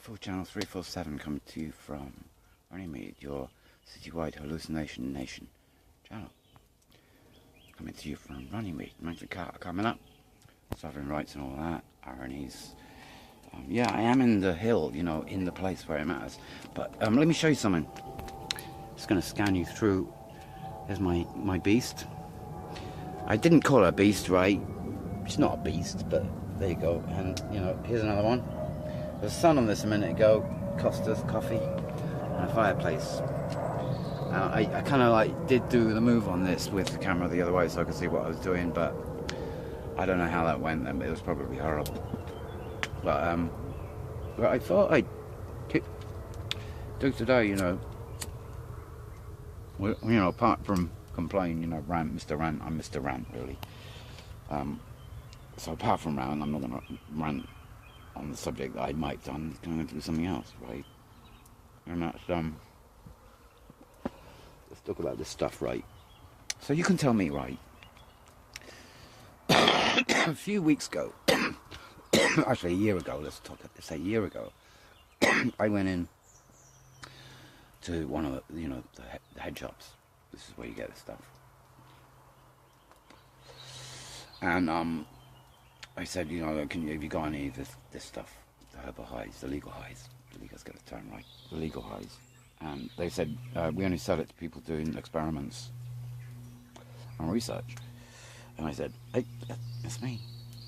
Lefu channel 347 coming to you from Runnymede, your citywide hallucination nation channel. Coming to you from Runnymede, Mountain Carter coming up, sovereign rights and all that, ironies. Yeah, I am in the hill, you know, in the place where it matters. But let me show you something. Just going to scan you through. Here's my beast. I didn't call her a beast, right? She's not a beast, but there you go. And, you know, here's another one. There was sun on this a minute ago. Costas, coffee, and a fireplace. I kind of like did do the move on this with the camera the other way so I could see what I was doing, but I don't know how that went then, but it was probably horrible. But I thought I'd do today, you know, apart from complain, you know, Mr. Rant, I'm Mr. Rant, really. So apart from rant, I'm not going to rant on the subject that I mic'd on. I'm going to do something else, right? And that's, let's talk about this stuff, right? So you can tell me, right? A few weeks ago, actually a year ago, let's say a year ago, I went in to one of the, you know, the head shops. This is where you get this stuff. And I said, you know, have you got any of this stuff? The herbal highs, the legal highs. Let's get the term right. The legal highs. And they said, we only sell it to people doing experiments and research. And I said, hey, it's me.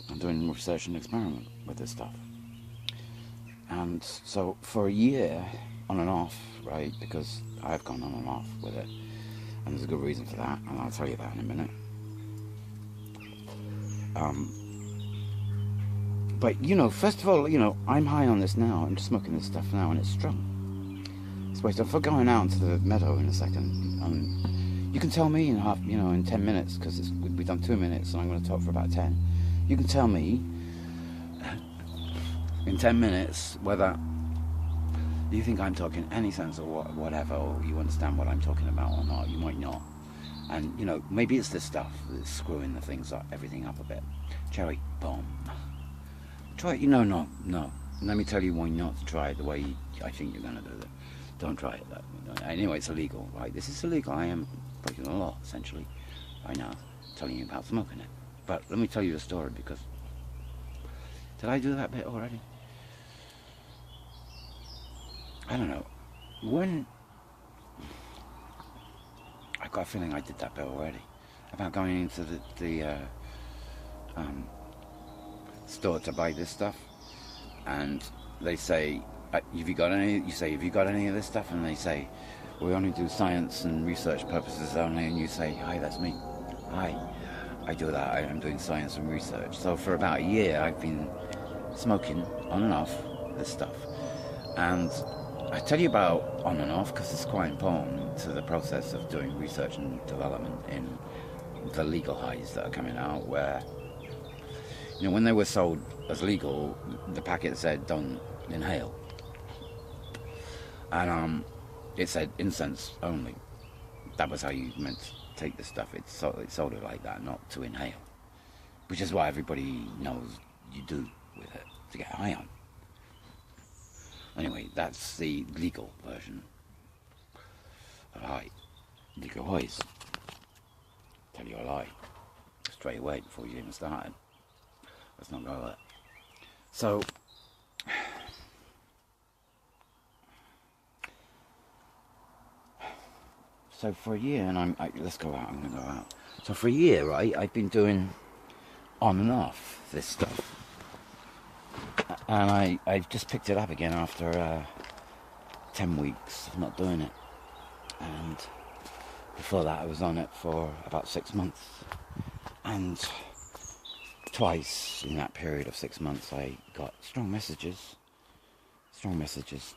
I'm doing research and experiment with this stuff. And so for a year, on and off, right, because I've gone on and off with it, and there's a good reason for that, and I'll tell you that in a minute. But, you know, first of all, you know, I'm high on this now. I'm smoking this stuff now, and it's strong. It's wasted. For going out into the meadow in a second, you can tell me in in 10 minutes, because we've done 2 minutes, and I'm going to talk for about 10. You can tell me in 10 minutes whether you think I'm talking any sense or whatever, or you understand what I'm talking about or not. You might not. And, you know, maybe it's this stuff that's screwing everything up a bit. Cherry bomb. Try it. No. Let me tell you why not to try it the way I think you're going to do it. Don't try it. Anyway, it's illegal, right? This is illegal. I am breaking the law, essentially, right now, telling you about smoking it. But let me tell you a story, because... Did I do that bit already? I don't know. When... I got a feeling I did that bit already. About going into the store to buy this stuff, and they say, have you got any? You say, have you got any of this stuff? And they say, we only do science and research purposes only. And you say, hi, that's me. Hi, I do that. I'm doing science and research. So for about a year, I've been smoking on and off this stuff. And I tell you about on and off because it's quite important to the process of doing research and development in the legal highs that are coming out, where, you know, when they were sold as legal, the packet said don't inhale, and it said incense only. That was how you meant to take the stuff. It sold it like that, not to inhale, which is what everybody knows you do with it to get high on. Anyway, that's the legal version of high. Legal highs. Tell you a lie straight away before you even started. Let's not go there. So for a year, and let's go out. I'm going to go out. So for a year, right, I've been doing on and off this stuff. And I've just picked it up again after 10 weeks of not doing it. And before that I was on it for about 6 months. And twice in that period of 6 months I got strong messages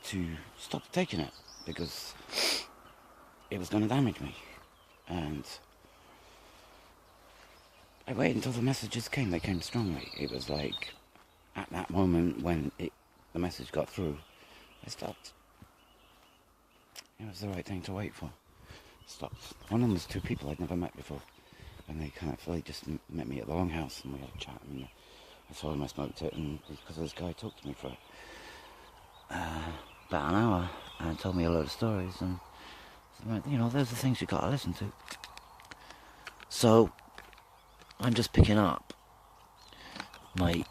to stop taking it, because it was going to damage me. And I waited until the messages came. They came strongly. It was like, at that moment when the message got through, I stopped. It was the right thing to wait for. Stopped. One of them was 2 people I'd never met before, and they just met me at the Longhouse, and we had a chat, and I told them I smoked it, and because of this guy talked to me for it. about an hour and told me a load of stories, and you know, those are things you got to listen to. So I'm just picking up my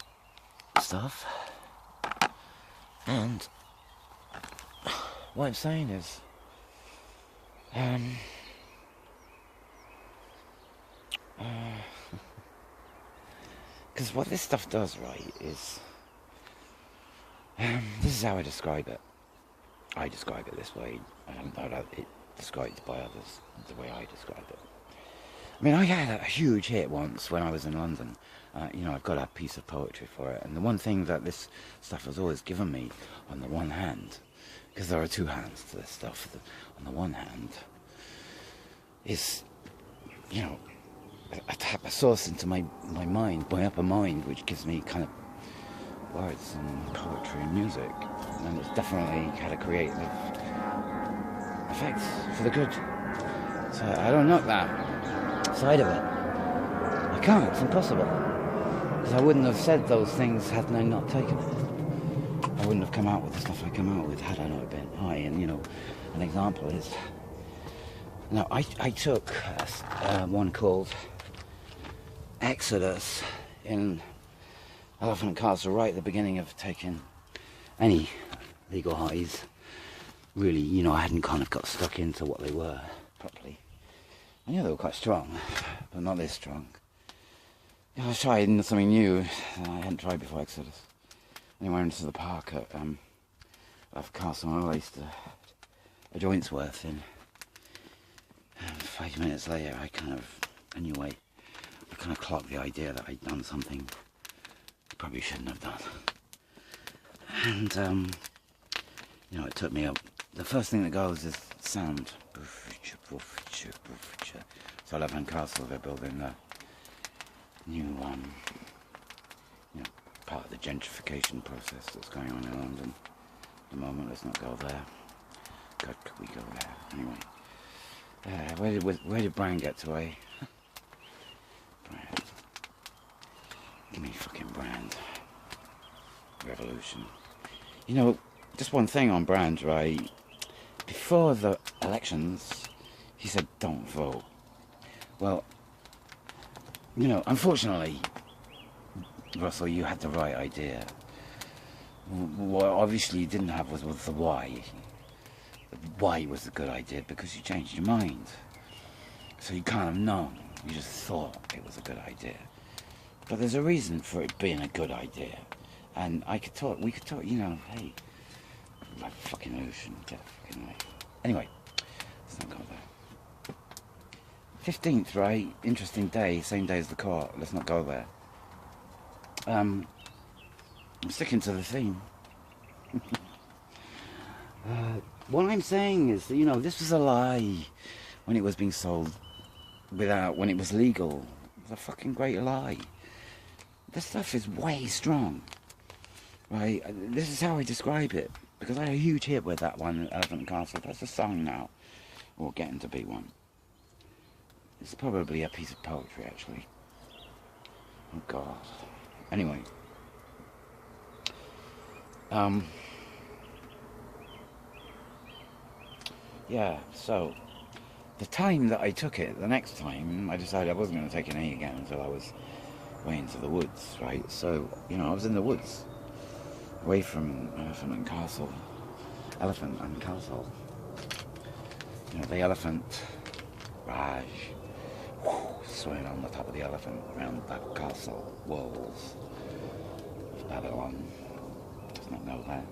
stuff, and what I'm saying is, because what this stuff does, right, is, this is how I describe it. I describe it this way. I haven't heard it described by others the way I describe it. I mean, I had a huge hit once when I was in London. You know, I've got a piece of poetry for it. And the one thing that this stuff has always given me, on the one hand, because there are two hands to this stuff. On the one hand, is, you know, a source into my mind, my upper mind, which gives me kind of words and poetry and music. And it's definitely had a creative effect for the good. So I don't knock that side of it. I can't, it's impossible. Because I wouldn't have said those things had I not taken it. I wouldn't have come out with the stuff I come out with had I not been high. And, you know, an example is, now I took one called Exodus in Elephant Castle right at the beginning of taking any legal highs. Really, you know, I hadn't kind of got stuck into what they were properly. I knew they were quite strong, but not this strong. I was trying something new that I hadn't tried before Exodus. And I went into the park at Castle and I released a joint's worth in. 5 minutes later, I kind of clocked the idea that I'd done something I probably shouldn't have done. And, you know, it took me up. The first thing that goes is sound. So Elephant Castle, they're building a new, you know, part of the gentrification process that's going on in London at the moment. Let's not go there. God, could we go there? Anyway, where did Brian get to, eh? Brian. Give me fucking Brand. Revolution. You know, just one thing on Brand, right? Before the elections, he said, don't vote. Well, you know, unfortunately, Russell, you had the right idea. What obviously you didn't have was the why. The why was a good idea because you changed your mind. So you can't have known. You just thought it was a good idea. But there's a reason for it being a good idea. And we could talk, you know, hey, my fucking ocean, get fucking away. Anyway, let's not go there. 15th, right? Interesting day, same day as the court. Let's not go there. I'm sticking to the theme. What I'm saying is that, you know, this was a lie when it was being sold when it was legal. It was a fucking great lie. This stuff is way strong, right? This is how I describe it, because I had a huge hit with that one, Elephant Castle. That's a song now, or getting to be one. It's probably a piece of poetry, actually. Oh God. Anyway. Yeah, so the time that I took it, the next time, I decided I wasn't going to take an A again until I was way into the woods, right? So, you know, I was in the woods, away from Elephant and Castle. You know, the elephant, Raj, swimming on the top of the elephant around that castle walls of Babylon. Does not know that.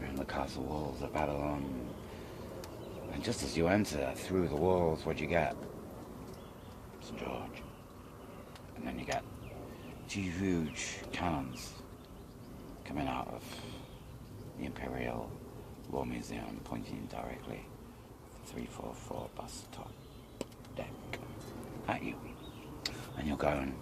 Around the castle walls of Babylon. And just as you enter through the walls, what do you get? St. George. And then you get two huge cannons coming out of the Imperial War Museum, pointing directly at the 344 bus top deck at you. And you're going,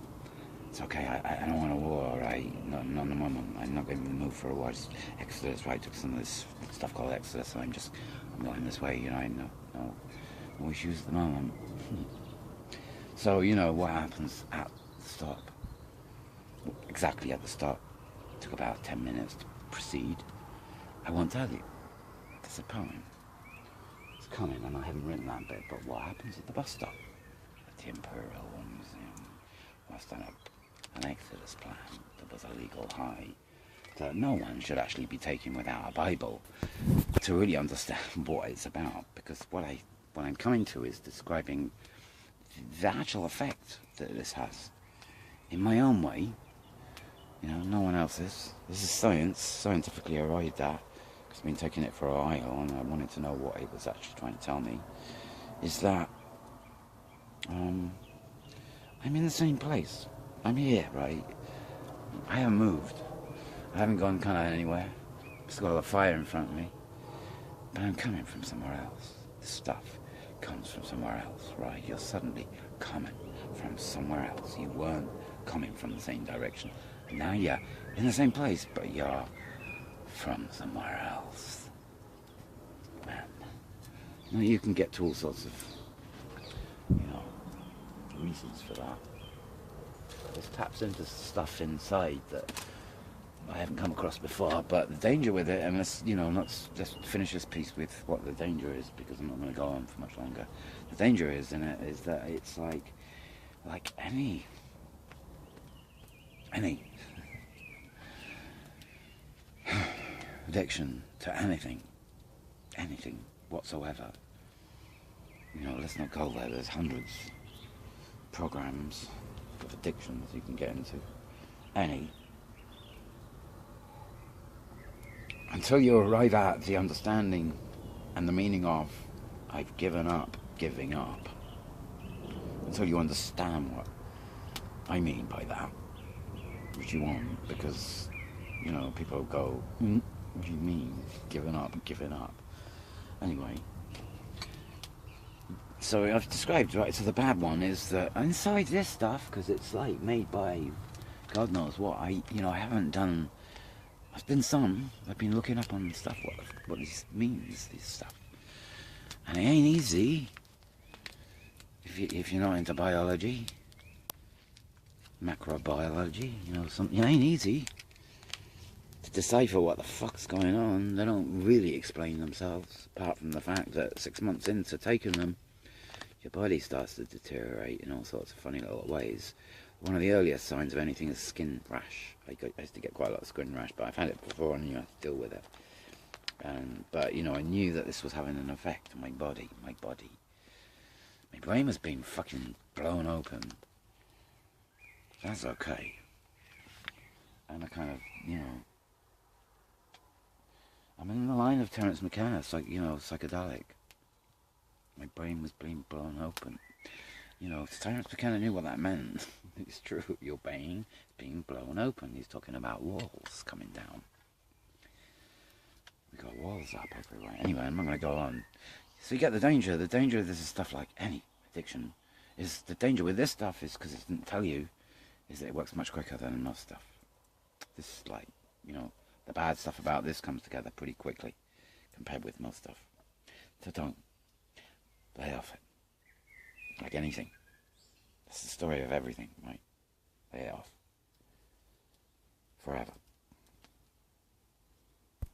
it's okay, I don't want a war, right? Not at the moment. I'm not going to move for a war. It's Exodus, right? Took some of this stuff called Exodus, so I'm going this way, you know, no issues at the moment. So, you know, what happens at the stop? Exactly at the stop. It took about 10 minutes to proceed. I won't tell you. It's a poem. It's coming, and I haven't written that bit, but what happens at the bus stop at the Imperial War Museum was done an Exodus plan that was a legal high that no one should actually be taking without a Bible to really understand what it's about, because what I'm coming to is describing the actual effect that this has in my own way. You know, no one else's. This is science, scientifically arrived at, because I've been taking it for a while and I wanted to know what it was actually trying to tell me, is that I'm in the same place. I'm here, right? I haven't moved. I haven't gone kind of anywhere. I've still got a fire in front of me. But I'm coming from somewhere else. The stuff comes from somewhere else, right? You're suddenly coming from somewhere else. You weren't coming from the same direction. And now you're in the same place, but you're from somewhere else. Man. Now you can get to all sorts of, reasons for that. This taps into stuff inside that I haven't come across before, but the danger with it, and let's finish this piece with what the danger is, because I'm not going to go on for much longer. The danger is in it is that it's like any addiction to anything whatsoever. Let's not go there. There's hundreds of programs of addictions you can get into. Until you arrive at the understanding and the meaning of I've given up giving up. Until you understand what I mean by that, which you won't, because people go, what do you mean giving up? Anyway, so I've described, right, so the bad one is that inside this stuff, because it's like made by God knows what, I haven't done. I've been looking up on stuff, what this means, this stuff. And it ain't easy if you're not into biology, macrobiology, it ain't easy to decipher what the fuck's going on. They don't really explain themselves, apart from the fact that 6 months into taking them, your body starts to deteriorate in all sorts of funny little ways. One of the earliest signs of anything is skin rash. I used to get quite a lot of skin rash, but I've had it before and I knew how to deal with it. But I knew that this was having an effect on my body. My brain was being fucking blown open. That's okay. And I kind of, I'm in the line of Terence McKenna, psychedelic. My brain was being blown open. Terence McKenna knew what that meant. It's true, your brain being blown open. He's talking about walls coming down. We got walls up everywhere. Anyway, I'm not going to go on. So you get the danger. The danger of this is stuff like any addiction. Is the danger with this stuff is, because it didn't tell you, is that it works much quicker than most stuff. This is like, the bad stuff about this comes together pretty quickly compared with most stuff. So don't lay off it. Like anything. That's the story of everything, right? Lay it off. Forever.